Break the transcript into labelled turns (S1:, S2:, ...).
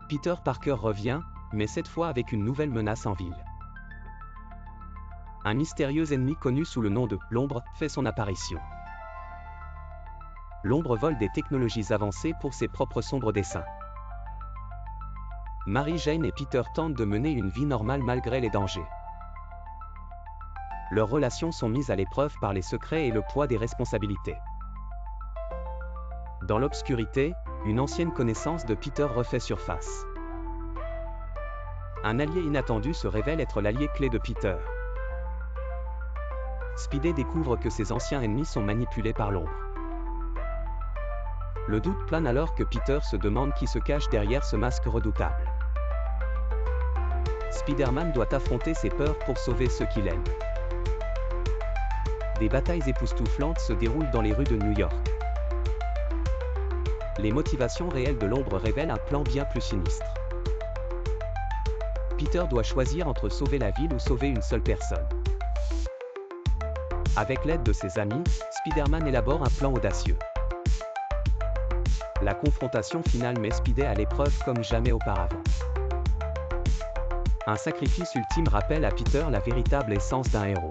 S1: Peter Parker revient, mais cette fois avec une nouvelle menace en ville. Un mystérieux ennemi connu sous le nom de « l'ombre » fait son apparition. L'ombre vole des technologies avancées pour ses propres sombres desseins. Mary Jane et Peter tentent de mener une vie normale malgré les dangers. Leurs relations sont mises à l'épreuve par les secrets et le poids des responsabilités. Dans l'obscurité, une ancienne connaissance de Peter refait surface. Un allié inattendu se révèle être l'allié clé de Peter. Spidey découvre que ses anciens ennemis sont manipulés par l'ombre. Le doute plane alors que Peter se demande qui se cache derrière ce masque redoutable. Spider-Man doit affronter ses peurs pour sauver ceux qu'il aime. Des batailles époustouflantes se déroulent dans les rues de New York. Les motivations réelles de l'ombre révèlent un plan bien plus sinistre. Peter doit choisir entre sauver la ville ou sauver une seule personne. Avec l'aide de ses amis, Spider-Man élabore un plan audacieux. La confrontation finale met Spidey à l'épreuve comme jamais auparavant. Un sacrifice ultime rappelle à Peter la véritable essence d'un héros.